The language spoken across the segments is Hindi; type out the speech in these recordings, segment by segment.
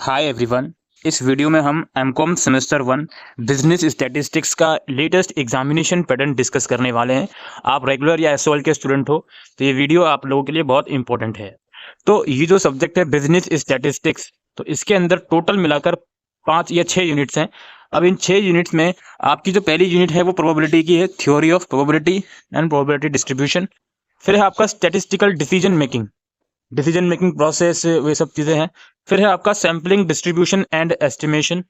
Hi everyone. इस वीडियो में हम एमकॉम सेमेस्टर 1 बिजनेस स्टैटिस्टिक्स का लेटेस्ट एग्जामिनेशन पैटर्न डिस्कस करने वाले हैं। आप रेगुलर या एसओएल के स्टूडेंट हो तो ये वीडियो आप लोगों के लिए बहुत इंपॉर्टेंट है। तो ये जो सब्जेक्ट है बिजनेस स्टैटिस्टिक्स, तो इसके अंदर टोटल मिलाकर 5 या 6 यूनिट्स हैं। अब इन 6 यूनिट्स में आपकी जो पहली यूनिट है वो प्रोबेबिलिटी की है, theory of probability and probability distribution. फिर है आपका स्टैटिस्टिकल डिसीजन मेकिंग प्रोसेस, वे सब चीज़ें हैं। फिर है आपका सैम्पलिंग डिस्ट्रीब्यूशन एंड एस्टिमेशन।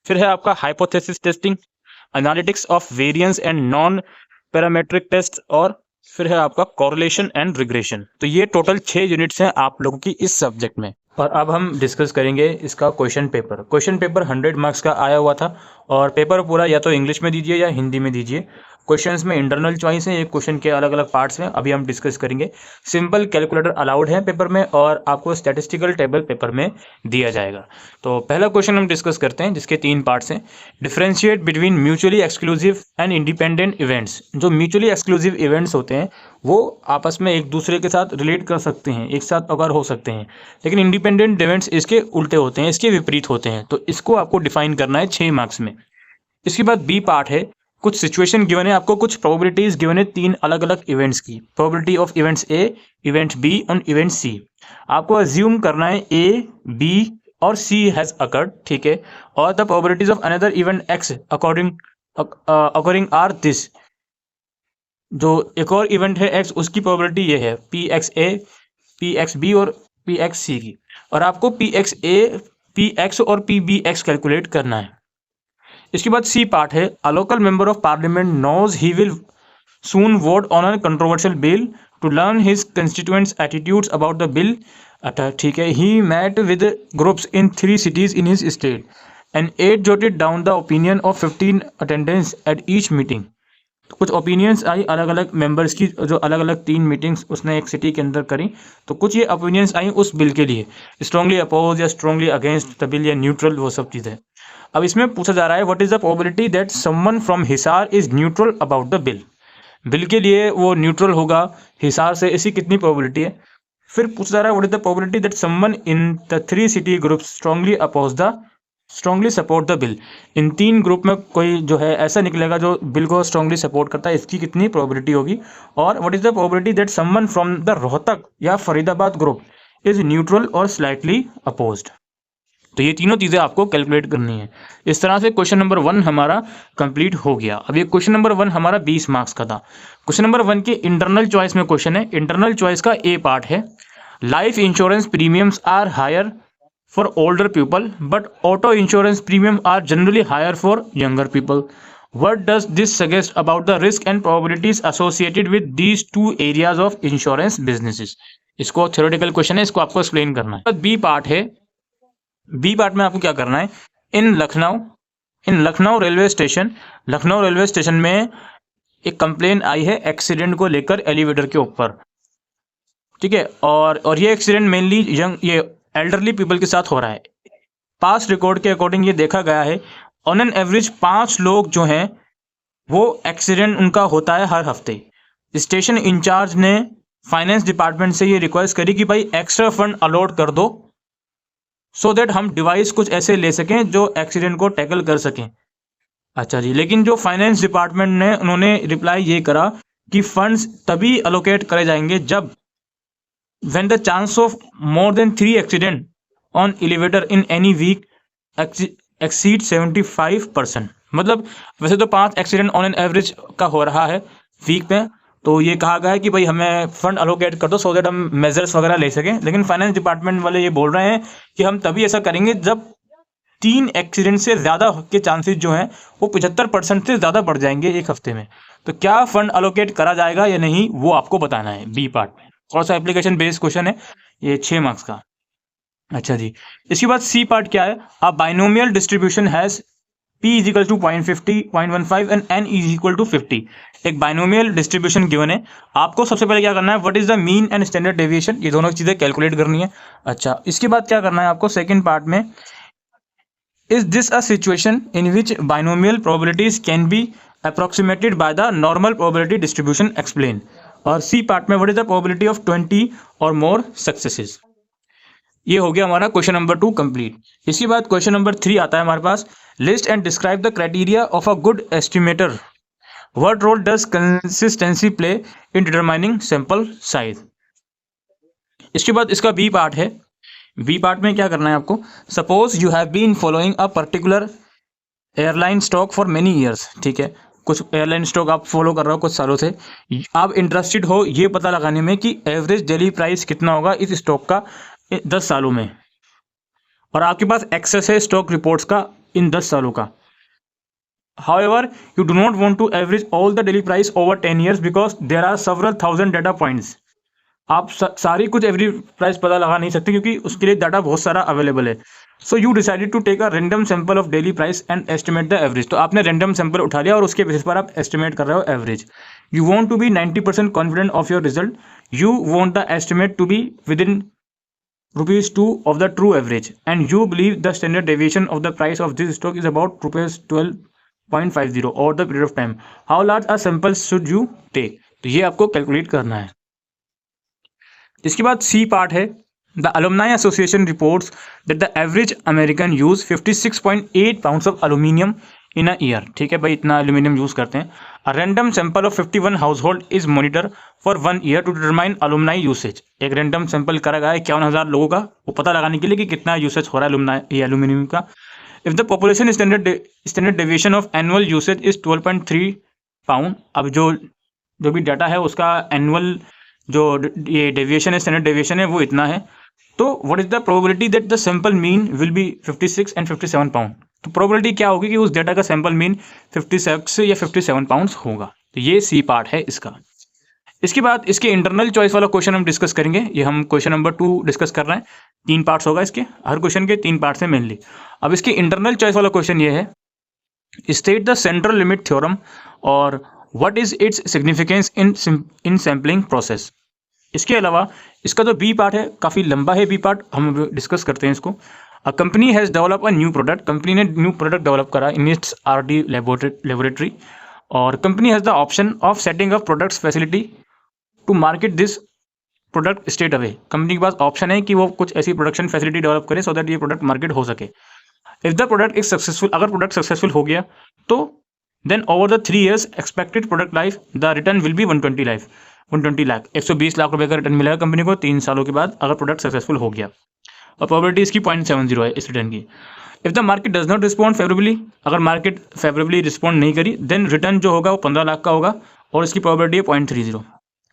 फिर है आपका hypothesis testing, analytics of variance and non parametric test, और फिर है आपका कॉरिलेशन एंड रिग्रेशन। तो ये टोटल 6 यूनिट्स हैं आप लोगों की इस सब्जेक्ट में। और अब हम डिस्कस करेंगे इसका क्वेश्चन पेपर 100 मार्क्स का आया हुआ था, और पेपर पूरा या तो इंग्लिश में दीजिए या हिंदी में दीजिए। क्वेश्चंस में इंटरनल चॉइस है, एक क्वेश्चन के अलग अलग पार्ट्स हैं, अभी हम डिस्कस करेंगे। सिंपल कैलकुलेटर अलाउड है पेपर में, और आपको स्टैटिस्टिकल टेबल पेपर में दिया जाएगा। तो पहला क्वेश्चन हम डिस्कस करते हैं, जिसके 3 पार्ट्स हैं। Differentiate between mutually exclusive and independent events. जो म्यूचुअली एक्सक्लूसिव इवेंट्स होते हैं वो आपस में एक दूसरे के साथ रिलेट कर सकते हैं, एक साथ अगर हो सकते हैं, लेकिन इंडिपेंडेंट इवेंट्स इसके उल्टे होते हैं, इसके विपरीत होते हैं। तो इसको आपको डिफाइन करना है 6 मार्क्स में। इसके बाद बी पार्ट है, कुछ सिचुएशन गिवन है, आपको कुछ प्रोबेबिलिटीज गिवन है 3 अलग अलग इवेंट्स की। Probability of events A, event B and event C. आपको अज्यूम करना है ए, बी और सी हैज अकर्ड, ठीक है। और the probabilities of another event X according are this. जो एक और इवेंट है एक्स, उसकी प्रोबेबिलिटी ये है P X A, P X B और पी एक्स सी की। और आपको P X A, P X और पी बी एक्स कैलकुलेट करना है। इसके बाद सी पार्ट है, a local member of parliament knows he will soon vote on a controversial bill to learn his constituents attitudes about the bill. अच्छा, ठीक है। He met with groups in 3 cities in his state and 8 jotted down the opinion of 15 attendants at each meeting। कुछ ओपिनियंस आई अलग अलग मेंबर्स की, जो अलग अलग 3 मीटिंग्स उसने एक सिटी के अंदर करी। तो कुछ ये ओपिनियंस आई उस बिल के लिए, स्ट्रांगली अपोज या स्ट्रांगली अगेंस्ट द बिल या न्यूट्रल, वो सब चीज़ें। अब इसमें पूछा जा रहा है what is the probability that someone from Hisar is neutral about the bill. Bill के लिए वो न्यूट्रल होगा हिसार से, ऐसी कितनी प्रोबेबिलिटी है। फिर पूछा जा रहा है what is the probability that someone in the 3 city groups strongly support the bill. In 3 group में कोई जो है ऐसा निकलेगा जो बिल को स्ट्रांगली सपोर्ट करता है, इसकी कितनी प्रोबेबिलिटी होगी। और what is the probability that someone from the Rohtak या फरीदाबाद ग्रुप इज न्यूट्रल और स्लाइटली अपोज्ड। तो ये तीनों चीज़ें आपको कैलकुलेट करनी है। इस तरह से क्वेश्चन नंबर 1 हमारा कंप्लीट हो गया। अब ये क्वेश्चन नंबर 1 हमारा 20 मार्क्स का था। क्वेश्चन नंबर 1 के इंटरनल चॉइस में क्वेश्चन है। इंटरनल चॉइस का ए पार्ट है, life insurance premiums are higher for older people but auto insurance premium are generally higher for younger people. What does this suggest about the risk and probabilities associated with these 2 areas of insurance businesses? इसको थ्योरेटिकल क्वेश्चन है, इसको आपको एक्सप्लेन करना है। बी पार्ट है, बी पार्ट में आपको क्या करना है, इन लखनऊ रेलवे स्टेशन में एक कंप्लेन आई है एक्सीडेंट को लेकर एलिवेटर के ऊपर, ठीक है। और ये एक्सीडेंट मेनली ये एल्डरली पीपल के साथ हो रहा है। पास्ट रिकॉर्ड के अकॉर्डिंग ये देखा गया है ऑन एन एवरेज 5 लोग जो हैं वो एक्सीडेंट उनका होता है हर हफ्ते। स्टेशन इंचार्ज ने फाइनेंस डिपार्टमेंट से ये रिक्वेस्ट करी कि भाई एक्स्ट्रा फंड अलॉट कर दो, सो दैट हम डिवाइस कुछ ऐसे ले सकें जो एक्सीडेंट को टैकल कर सकें। अच्छा जी, लेकिन जो फाइनेंस डिपार्टमेंट ने उन्होंने रिप्लाई ये करा कि फंड्स तभी अलोकेट करे जाएंगे जब when the chance of more than 3 accident on elevator in any week exceed 75%। मतलब वैसे तो 5 एक्सीडेंट ऑन एन एवरेज का हो रहा है वीक में, तो ये कहा गया है कि भाई हमें फंड अलोकेट कर दो सो दैट हम मेजर्स वगैरह ले सकें। लेकिन फाइनेंस डिपार्टमेंट वाले ये बोल रहे हैं कि हम तभी ऐसा करेंगे जब 3 एक्सीडेंट से ज़्यादा के चांसेस जो हैं वो 75% से ज़्यादा बढ़ जाएंगे एक हफ्ते में। तो क्या फंड अलोकेट करा जाएगा या नहीं वो आपको बताना है बी पार्ट में। थोड़ा सा एप्लीकेशन बेस्ड क्वेश्चन है ये, 6 मार्क्स का। अच्छा जी, इसके बाद सी पार्ट क्या है, a binomial distribution has P is equal to 0.50, 0.15 and N is equal to 50। एक बाइनोमियल डिस्ट्रीब्यूशन गिवन है, आपको सबसे पहले क्या करना है, what is the mean and standard deviation, ये दोनों चीज़ें कैलकुलेट करनी है। अच्छा, इसके बाद क्या करना है आपको सेकंड पार्ट में, is this a situation in which binomial probabilities can be approximated by the normal probability distribution explain. और सी पार्ट में what is the probability of 20 और मोर सक्सेसेस। ये हो गया हमारा क्वेश्चन नंबर 2 कंप्लीट। इसके बाद क्वेश्चन नंबर 3 आता है हमारे पास, list and describe the criteria of a good estimator, what role does consistency play in determining sample size. इसके बाद इसका बी पार्ट है। बी पार्ट में क्या करना है आपको, suppose you have been following a particular airline stock for many years, ठीक है, कुछ एयरलाइन स्टॉक आप फॉलो कर रहे हो कुछ सालों से, आप इंटरेस्टेड हो ये पता लगाने में कि एवरेज डेली प्राइस कितना होगा इस स्टॉक का 10 सालों में, और आपके पास एक्सेस है स्टॉक रिपोर्ट्स का इन 10 सालों का। However, you do not want to average all the daily price over 10 years because there are several thousand data points. आप सारी कुछ एवरेज प्राइस पता लगा नहीं सकते क्योंकि उसके लिए डाटा बहुत सारा अवेलेबल है। So you decided to take a random sample of daily price and estimate the average. तो आपने रैंडम सैंपल उठा लिया और उसके बेसिस पर आप एस्टिमेट कर रहे हो average. You want to be 90% confident of your result. You want the estimate to be within ₹2 of the true average, and you believe the standard deviation of the price of this stock is about ₹12.50 over the period of time. How large a sample should you take? तो ये आपको कैलकुलेट करना है। इसके बाद सी पार्ट है, the alumni association reports that the average American use 56.8 pounds of aluminium in a year। ठीक है भाई, इतना एल्यूमिनियम यूज करते हैं। A random sample of 51 household is monitored for 1 year to determine alumni usage। एक रैंडम सैंपल करा गया 51,000 लोगों का, वो पता लगाने के लिए कि कितना यूसेज हो रहा है एल्यूमिनियम का। If the population standard deviation of annual usage is 12.3 pound. अब जो भी डाटा है उसका एनुअल जो ये डेविएशन है, स्टैंडर्ड डेविएशन है, वो इतना है। तो what is the probability that the sample mean will be 56 and 57 pound. तो प्रोबेबिलिटी क्या होगी कि उस डेटा का सैंपल मीन 56 या 57 पाउंड्स होगा। तो ये सी पार्ट है इसका। इसके बाद इसके इंटरनल चॉइस वाला क्वेश्चन हम डिस्कस करेंगे। ये हम क्वेश्चन नंबर 2 डिस्कस कर रहे हैं। 3 पार्ट्स होगा इसके, हर क्वेश्चन के 3 पार्ट्स हैं मेनली। अब इसके इंटरनल चॉइस वाला क्वेश्चन ये है, state the central limit theorem और what is its significance in sampling process. इसके अलावा इसका जो बी पार्ट है काफ़ी लंबा है, बी पार्ट हम डिस्कस करते हैं इसको। A company has develop a new product, company ने न्यू प्रोडक्ट डेवलप करा इन इट्स R&D लेबोरेटरी, और company has the option of setting up products facility to market this product straight away. Company के पास ऑप्शन है कि वो कुछ ऐसी प्रोडक्शन फैसिलिटी डेवलप करे सो दैट ये प्रोडक्ट मार्केट हो सके। If the product is successful, अगर प्रोडक्ट सक्सेसफुल हो गया तो then over the 3 years expected product life the return will be 120 lakh, 120 lakh रुपए का रिटर्न मिलेगा कंपनी को 3 सालों के बाद अगर प्रोडक्ट सक्सेसफुल हो गया, और प्रोबेबिलिटी इसकी 0.70 है इस रिटर्न की। If the market does not respond favourably, अगर मार्केट फेवरेबली रिस्पॉन्ड नहीं करी देन रिटर्न जो होगा वो 15 लाख का होगा और इसकी प्रोबेबिलिटी है 0.30।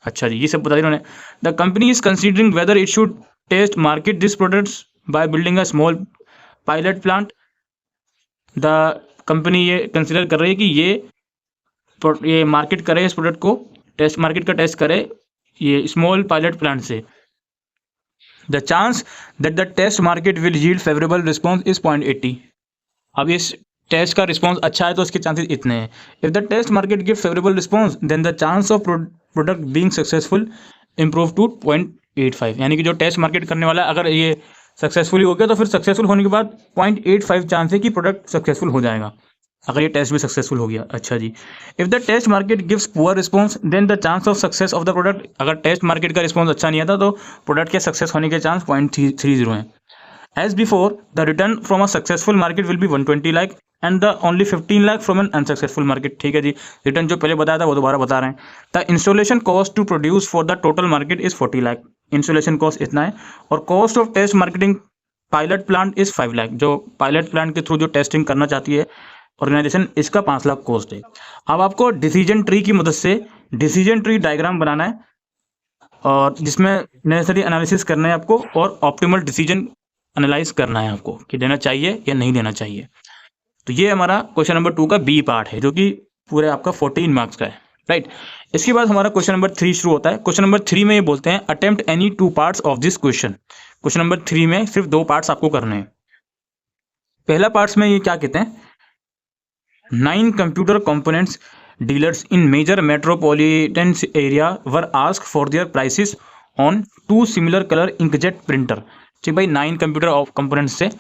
अच्छा जी, ये सब बता दिया उन्होंने। The company is considering whether it should test market this products by building a small pilot plant. The company ये कंसिडर कर रही है कि ये मार्केट करे, इस प्रोडक्ट को टेस्ट मार्केट का टेस्ट करे ये स्मॉल पायलट प्लांट से। The chance that the test market will yield favourable response is 0.80। अब इस टेस्ट का रिस्पॉन्स अच्छा है तो इसके चांसेस इतने हैं। If the test market give favourable response then the chance of product being successful improve to 0.85। यानी कि जो टेस्ट मार्केट करने वाला है अगर ये सक्सेसफुल हो गया तो फिर सक्सेसफुल होने के बाद 0.85 चांस है कि प्रोडक्ट सक्सेसफुल हो जाएगा अगर ये टेस्ट भी सक्सेसफुल हो गया। अच्छा जी, if the test market gives poor response then the chance of success of the product, अगर टेस्ट मार्केट का रिस्पॉन्स अच्छा नहीं आता तो प्रोडक्ट के सक्सेस होने के चांस 0.30 हैं। As before the return from a successful market will be 120 lakh and the only 15 lakh from an unsuccessful market. ठीक है जी, रिटर्न जो पहले बताया था वो दोबारा बता रहे हैं। The installation cost to produce for the total market is 40 lakh, installation cost इतना है, और cost of test marketing pilot plant is 5 lakh, जो पायलट प्लांट के थ्रू जो टेस्टिंग करना चाहती है ऑर्गेनाइजेशन, इसका 5 लाख कॉस्ट है। अब आपको डिसीजन ट्री की मदद से डिसीजन ट्री डायग्राम बनाना है और जिसमें नेसेसरी एनालिसिस करना है आपको और ऑप्टिमल डिसीजन एनालाइज करना है आपको कि देना चाहिए या नहीं देना चाहिए। तो ये हमारा क्वेश्चन नंबर 2 का बी पार्ट है जो कि पूरे आपका 14 मार्क्स का है, राइट। इसके बाद हमारा क्वेश्चन नंबर 3 शुरू होता है। क्वेश्चन नंबर 3 में ये बोलते हैं attempt any 2 parts of this question. Question number 3 में सिर्फ 2 पार्ट्स आपको करने हैं। पहला पार्ट्स में ये क्या कहते हैं, 9 computer components dealers in major metropolitan area were asked for their prices on 2 similar color inkjet printer। ठीक भाई, 9 कंप्यूटर कंपोनेंट्स से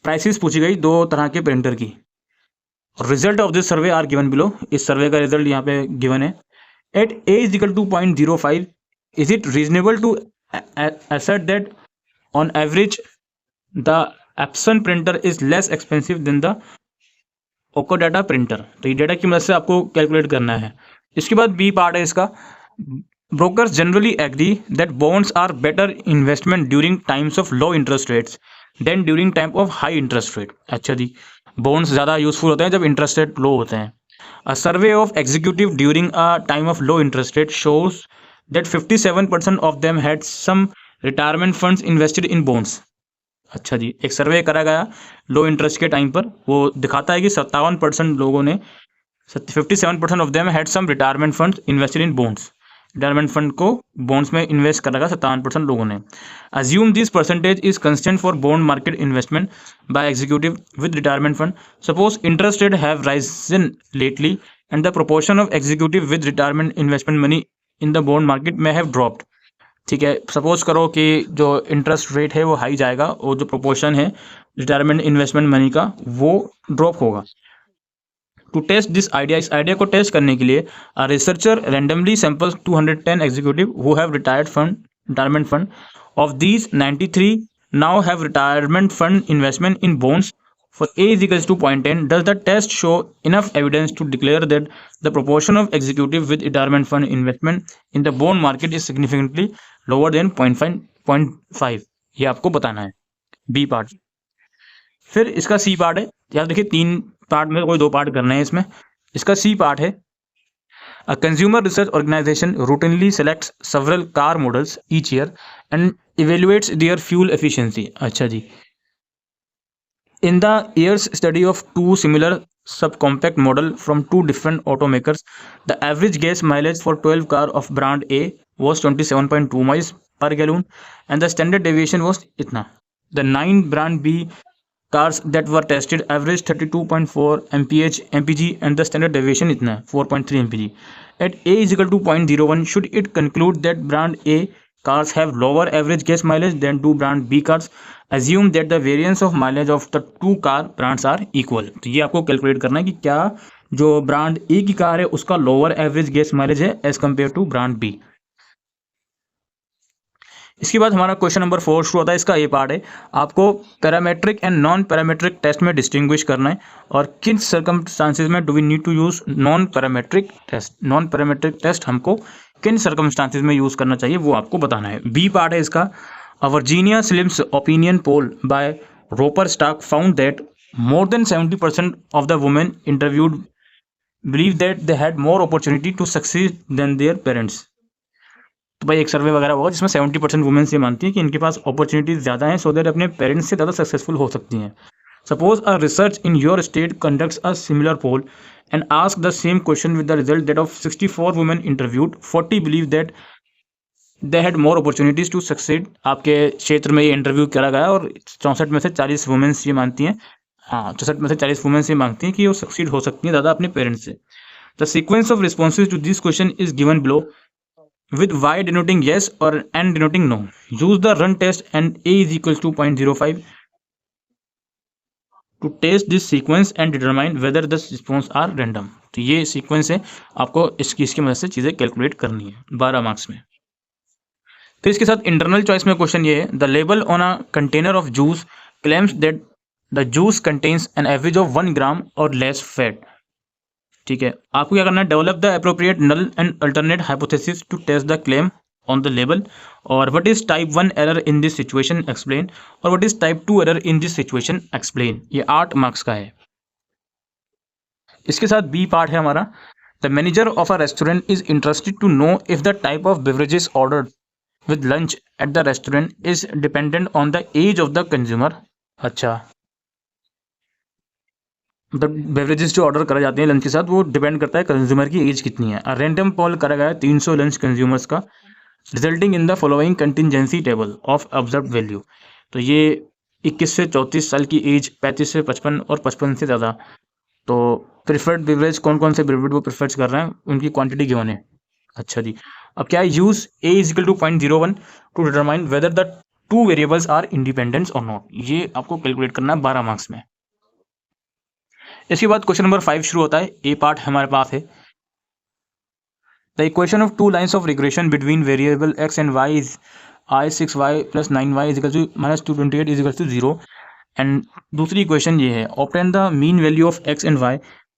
प्राइसेस पूछी गई 2 तरह के प्रिंटर की। Result of this survey are given below, इस सर्वे का रिजल्ट यहाँ पे गिवन है। At a is equal to 0.05 is it reasonable to assert that on average the Epson printer is less expensive than the Okidata printer. तो ये डाटा की मदद से आपको कैलकुलेट करना है। इसके बाद बी पार्ट है इसका, brokers generally agree that bonds are better investment during times of low interest rates than during time of high interest rate. अच्छा जी, बॉन्ड्स ज़्यादा यूजफुल होते हैं जब इंटरेस्ट रेट लो होते हैं। A survey of executive during a time of low interest rate shows that 57% of them had some retirement funds invested in bonds. अच्छा जी, एक सर्वे करा गया लो इंटरेस्ट के टाइम पर, वो दिखाता है कि 57% लोगों ने 57% of them had some retirement funds invested in bonds. Retirement fund को बॉन्ड्स में इन्वेस्ट कर रखा 57% लोगों ने। Assume this percentage is constant for bond market investment by executive with retirement fund. Suppose interest rate have risen lately and the proportion of executive with retirement investment money in the bond market में हैव ड्रॉप्ड। ठीक है, सपोज करो कि जो इंटरेस्ट रेट है वो हाई जाएगा और जो प्रोपोर्शन है रिटायरमेंट इन्वेस्टमेंट मनी का वो ड्रॉप होगा। टू टेस्ट दिस आइडिया, इस आइडिया को टेस्ट करने के लिए a researcher randomly samples 210 executive who have retirement fund. Of these 93 now have retirement fund investment in bonds for A is equals to 0.10. Does the test show enough evidence to declare that the proportion of executive with retirement fund investment in the bond market is significantly lower than 0.5? ये आपको बताना है बी पार्ट। फिर इसका सी पार्ट है, यार देखिए 3 पार्ट में कोई 2 पार्ट करने हैं इसमें। इसका सी पार्ट है, A consumer research organization routinely selects several car models each year and evaluates their fuel efficiency. अच्छा जी, in the year's study of 2 similar subcompact model from 2 different automakers, the average gas mileage for 12 car of brand A was 27.2 miles per gallon and the standard deviation was itna. The 9 brand B cars that were tested averaged 32.4 mpg and the standard deviation itna 4.3 mpg. At A is equal to 0.01, should it conclude that brand A cars have lower average gas mileage than 2 brand B cars? Assume that the variance of mileage of the 2 car brands are equal. तो ये आपको कैलकुलेट करना है कि क्या जो ब्रांड ए की कार है उसका लोअर एवरेज गैस माइलेज है as compare to brand B. इसके बाद हमारा क्वेश्चन नंबर 4 शुरू होता है। इसका ये पार्ट है, आपको parametric and non parametric test में डिस्टिंग्विश करना है और किन सर्कमस्टांसेस में do we need to use non parametric test. Non parametric test हमको किन सर्कमस्टांसेस में यूज करना चाहिए वो आपको बताना है। बी पार्ट है इसका, A Virginia Slim's opinion poll by Roper Stark found that more than 70% of the women interviewed believe that they had more opportunity to succeed than their parents. तो भाई एक सर्वे वगैरह होगा जिसमें 70% वुमेन्स ये मानती हैं कि इनके पास अपॉर्चुनिटीज ज़्यादा हैं सो दैट अपने पेरेंट्स से ज़्यादा सक्सेसफुल हो सकती हैं। Suppose a research in your state conducts a similar poll and ask the same question with the result that of 64 women interviewed 40 believe that they had more opportunities to succeed. आपके क्षेत्र में ये इंटरव्यू करा गया और 64 में से 40 वुमेन्स ये मानती हैं, 64 में से 40 वुमेन्स ये मांगती हैं कि वो सक्सीड हो सकती हैं ज़्यादा अपने पेरेंट्स से। The sequence of responses to this question is given below with y denoting yes or n denoting no. Use the run test and a is equals to 0.05 to test this sequence and determine whether the response are random. तो ये सीक्वेंस है, आपको इसकी मदद से चीज़ें कैलकुलेट करनी है 12 मार्क्स में। फिर इसके साथ इंटरनल चॉइस में क्वेश्चन ये है, the label on a container of juice claims that the juice contains an average of 1 gram और लेस फैट। ठीक है, आपको क्या करना है, develop the appropriate null and alternate hypothesis to test the claim on the label. और what is type 1 error in this situation explain, और what is type 2 error in this situation explain. ये 8 मार्क्स का है। इसके साथ बी पार्ट है हमारा, the manager of a restaurant is interested to know if the type of beverages ordered with lunch at the restaurant is dependent on the age of the consumer. अच्छा, बेवरेजेस जो ऑर्डर करे जाते हैं लंच के साथ वो डिपेंड करता है कंज्यूमर की एज कितनी है। रैंडम पोल करा गया है 300 लंच कंज्यूमर्स का, resulting in the following contingency table of observe value. तो ये 21 से 34 साल की एज, 35 से 55 और 55 से ज़्यादा। तो प्रिफर्ड बेवरेज कौन कौन से बेवरेज वो प्रिफर कर रहे हैं, उनकी क्वांटिटी गिवन है। अच्छा जी, अब क्या है, use A is equal to 0.01 to determine whether the 2 variables are independent और नॉट। ये आपको कैलकुलेट करना है 12 मार्क्स में। इसके बाद क्वेश्चन नंबर 5 शुरू होता है। ए पार्ट हमारे पास है, the equation of 2 lines of regression between variable X and Y is I6y + 9y = -228 = 0। And दूसरी इक्वेशन ये है, obtain the mean value of x and y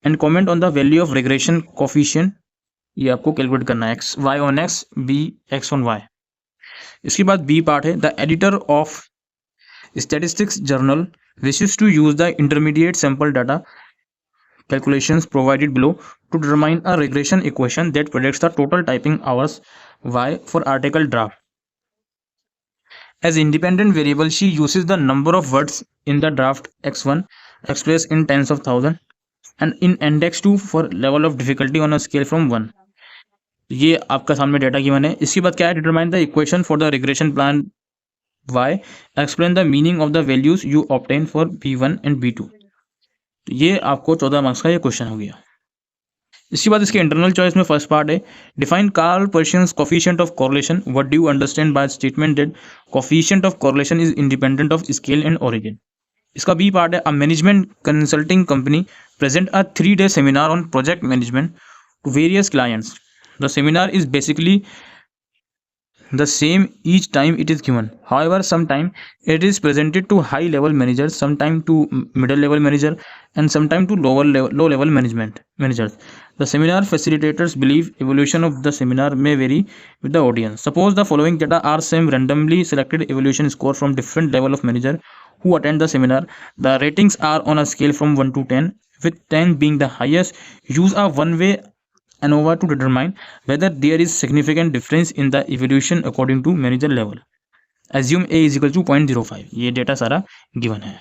and comment on the value of regression coefficient. ये आपको कैलकुलेट करना है, x y on x, b x on y। इसके बाद बी पार्ट है, the editor of statistics journal wishes to use the intermediate sample data calculations provided below to determine a regression equation that predicts the total typing hours y for article draft. As independent variable, she uses the number of words in the draft x1 expressed in tens of thousands and in index 2 for level of difficulty on a scale from 1. ये आपका सामने डेटा गिवन है। इसके बाद क्या है, determine the equation for the regression plan y, explain the meaning of the values you obtain for b1 and b2। तो ये आपको 14 मार्क्स का ये क्वेश्चन हो गया। इसके बाद इसके इंटरनल चॉइस में फर्स्ट पार्ट है, define Karl Pearson's coefficient of correlation, what do you understand by statement that coefficient of correlation is independent of scale and origin. इसका बी पार्ट है, a management consulting company present a 3-day seminar on project management to various clients. The seminar is basically the same each time it is given. However, sometimes it is presented to high level managers, sometimes to middle level manager, and sometimes to low level managers. The seminar facilitators believe evaluation of the seminar may vary with the audience. Suppose the following data are same randomly selected evaluation score from different level of manager who attend the seminar. The ratings are on a scale from 1 to 10, with 10 being the highest. Use a one-way ANOVA to determine whether there is significant difference in the evaluation according to manager level. Assume A is equal to 0.05। ये डेटा सारा गिवन है।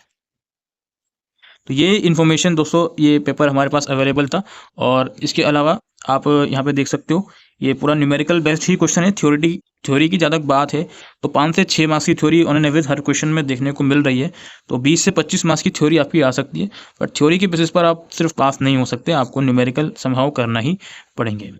तो ये इन्फॉर्मेशन दोस्तों, ये पेपर हमारे पास अवेलेबल था। और इसके अलावा आप यहाँ पे देख सकते हो, ये पूरा न्यूमेरिकल बेस्ड ही क्वेश्चन है, थ्योरी की ज़्यादा बात है तो 5 से 6 मार्क्स की theory on an average her question में देखने को मिल रही है। तो 20 से 25 मार्क्स की थ्योरी आपकी आ सकती है, बट थ्योरी के बेसिस पर आप सिर्फ पास नहीं हो सकते, आपको न्यूमेरिकल समहाउ करना ही पड़ेंगे।